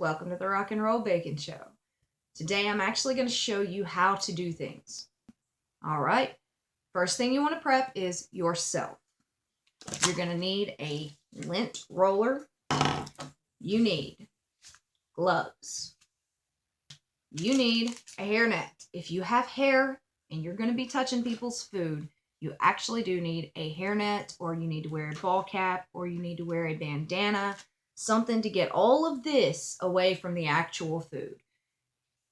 Welcome to the Rock and Roll Bacon Show. Today I'm actually going to show you how to do things. Alright, first thing you want to prep is yourself. You're going to need a lint roller. You need gloves. You need a hairnet. If you have hair and you're going to be touching people's food, you actually do need a hairnet, or you need to wear a ball cap, or you need to wear a bandana. Something to get all of this away from the actual food.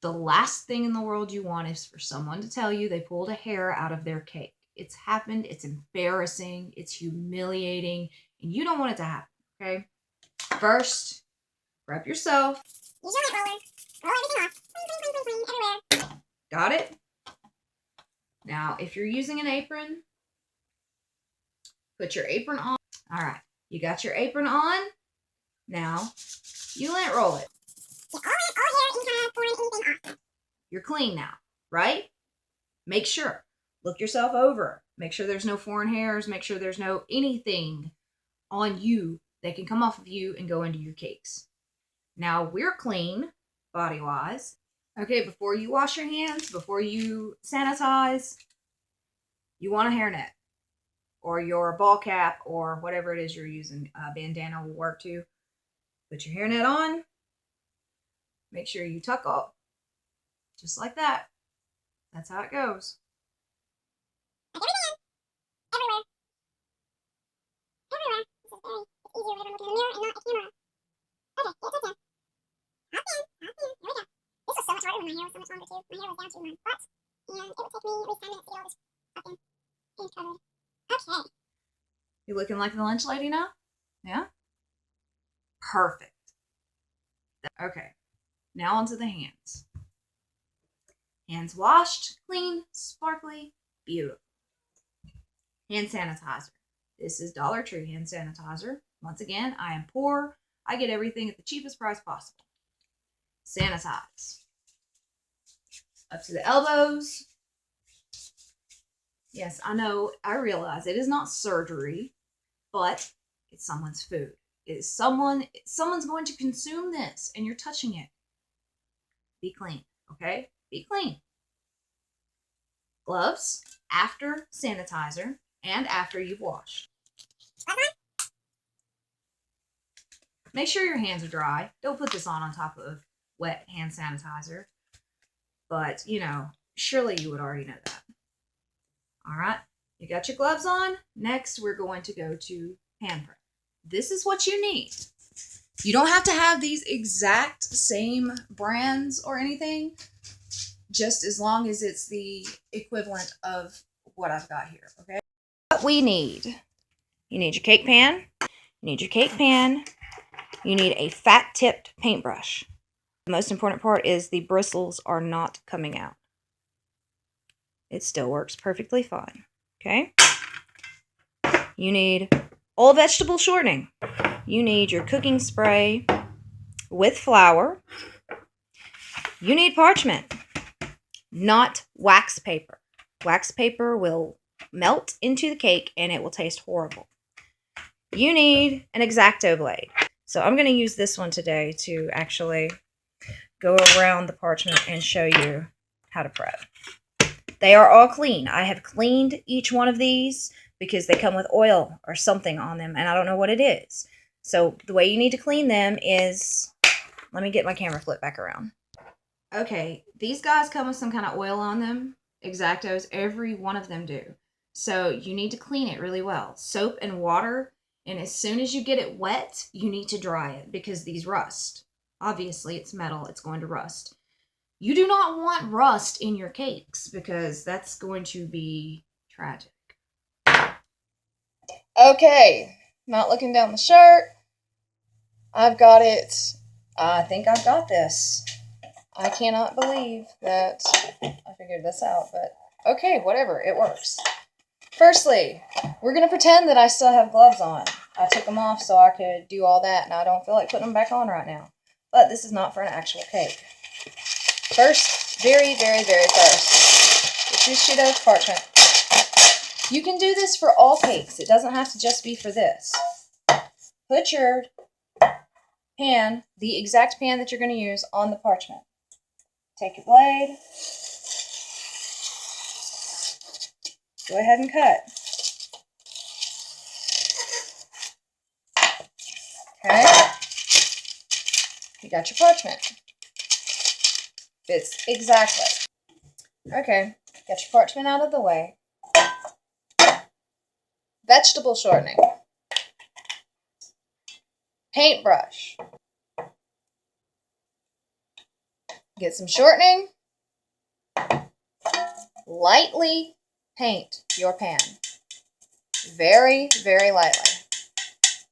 The last thing in the world you want is for someone to tell you they pulled a hair out of their cake. It's happened, it's embarrassing, it's humiliating, and you don't want it to happen, okay? First, prep yourself. Use your lint roller. Roll everything off. Everywhere. Got it? Now, if you're using an apron, put your apron on. All right, you got your apron on. Now, you lint roll it. Get all hair, any kind of foreign anything off. You're clean now, right? Make sure. Look yourself over. Make sure there's no foreign hairs. Make sure there's no anything on you that can come off of you and go into your cakes. Now, we're clean, body-wise. Okay, before you wash your hands, before you sanitize, you want a hairnet. Or your ball cap, or whatever it is you're using. Bandana will work too. Put your hairnet on. Make sure you tuck up. Just like that. That's how it goes. Like everything. Everywhere. Everywhere. This is very, it's easier whenever I'm looking in the mirror and not a camera. Okay, get it. Hop in. Here we go. This was so much harder when my hair was so much longer too. My hair was down to my butt. And it would take me at least 10 minutes to get all this fucking paint covered. Okay. You looking like the lunch lady now? Yeah? Perfect. Okay. Now onto the hands. Hands washed, clean, sparkly, beautiful. Hand sanitizer. This is Dollar Tree hand sanitizer. Once again, I am poor. I get everything at the cheapest price possible. Sanitize. Up to the elbows. Yes, I know, I realize it is not surgery, but it's someone's food. It is someone's going to consume this, and you're touching it. Be clean, okay? Be clean. Gloves after sanitizer and after you've washed. Make sure your hands are dry. Don't put this on top of wet hand sanitizer. But, you know, surely you would already know that. All right, you got your gloves on. Next, we're going to go to hand prep. This is what you need. You don't have to have these exact same brands or anything, just as long as it's the equivalent of what I've got here, okay? What we need. You need your cake pan. You need a fat-tipped paintbrush. The most important part is the bristles are not coming out. It still works perfectly fine, okay? You need all vegetable shortening. You need your cooking spray with flour. You need parchment, not wax paper. Wax paper will melt into the cake and it will taste horrible. You need an Exacto blade. So I'm going to use this one today to actually go around the parchment and show you how to prep. They are all clean. I have cleaned each one of these because they come with oil or something on them, and I don't know what it is. So the way you need to clean them is, let me get my camera flipped back around. Okay, these guys come with some kind of oil on them. Exactos, every one of them do. So you need to clean it really well. Soap and water, and as soon as you get it wet, you need to dry it because these rust. Obviously, it's metal, it's going to rust. You do not want rust in your cakes because that's going to be tragic. Okay, not looking down the shirt. I've got it. I think I've got this. I cannot believe that I figured this out, but okay, whatever, it works. Firstly, we're going to pretend that I still have gloves on. I took them off so I could do all that, and I don't feel like putting them back on right now. But this is not for an actual cake. First, very, very, very first, get your sheet of parchment. You can do this for all cakes. It doesn't have to just be for this. Put your pan, the exact pan that you're going to use on the parchment. Take your blade. Go ahead and cut. Okay. You got your parchment. Fits exactly. Okay. Got your parchment out of the way. Vegetable shortening. Paintbrush. Get some shortening. Lightly paint your pan. Very, very lightly.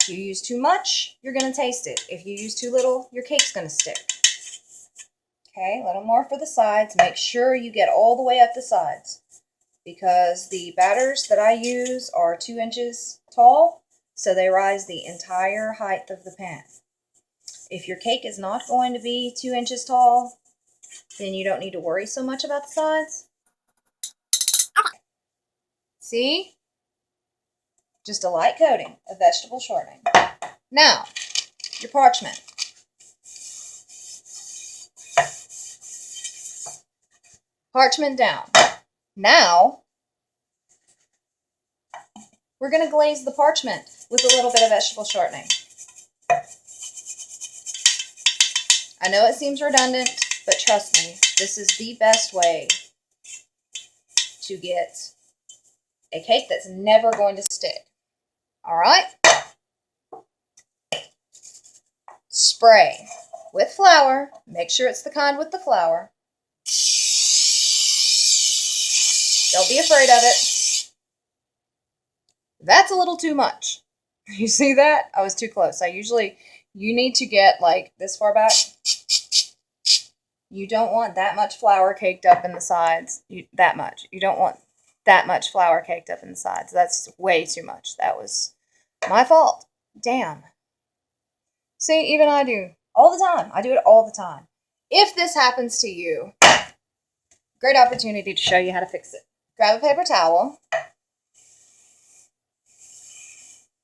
If you use too much, you're going to taste it. If you use too little, your cake's going to stick. Okay, a little more for the sides. Make sure you get all the way up the sides, because the batters that I use are 2 inches tall, so they rise the entire height of the pan. If your cake is not going to be 2 inches tall, then you don't need to worry so much about the sides. See? Just a light coating of vegetable shortening. Now, your parchment. Parchment down. Now, we're going to glaze the parchment with a little bit of vegetable shortening. I know it seems redundant, but trust me, this is the best way to get a cake that's never going to stick. All right? Spray with flour. Make sure it's the kind with the flour. Don't be afraid of it. That's a little too much. You see that? I was too close. You need to get like this far back. You don't want that much flour caked up in the sides. That much. You don't want that much flour caked up in the sides. That's way too much. That was my fault. Damn. See, even I do. All the time. I do it all the time. If this happens to you, great opportunity to show you how to fix it. Grab a paper towel.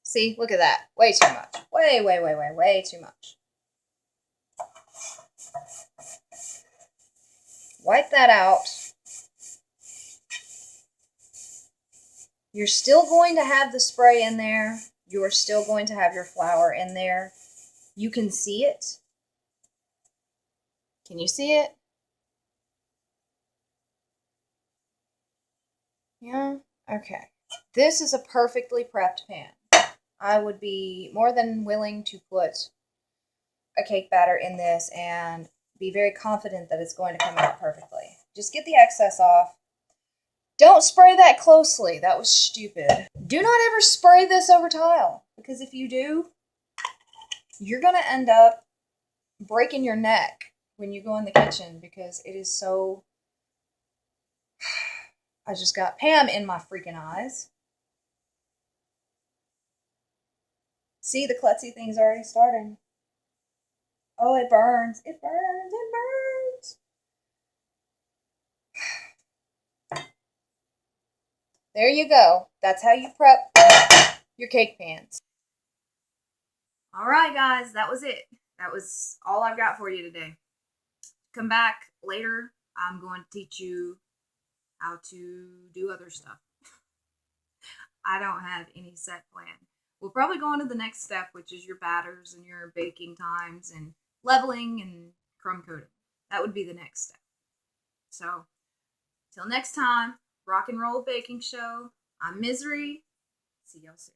See, look at that. Way too much. Way too much. Wipe that out. You're still going to have the spray in there. You're still going to have your flour in there. You can see it. Can you see it? Yeah? Okay. This is a perfectly prepped pan. I would be more than willing to put a cake batter in this and be very confident that it's going to come out perfectly. Just get the excess off. Don't spray that closely. That was stupid. Do not ever spray this over tile, because if you do, you're going to end up breaking your neck when you go in the kitchen, because it is so... I just got Pam in my freaking eyes. See, the klutzy thing's already starting. Oh, it burns. It burns. It burns. There you go. That's how you prep your cake pans. All right, guys. That was it. That was all I've got for you today. Come back later. I'm going to teach you how to do other stuff. I don't have any set plan. We'll probably go on to the next step, which is your batters and your baking times and leveling and crumb coating. That would be the next step. So, till next time, rock and roll baking show. I'm Mizzery. See y'all soon.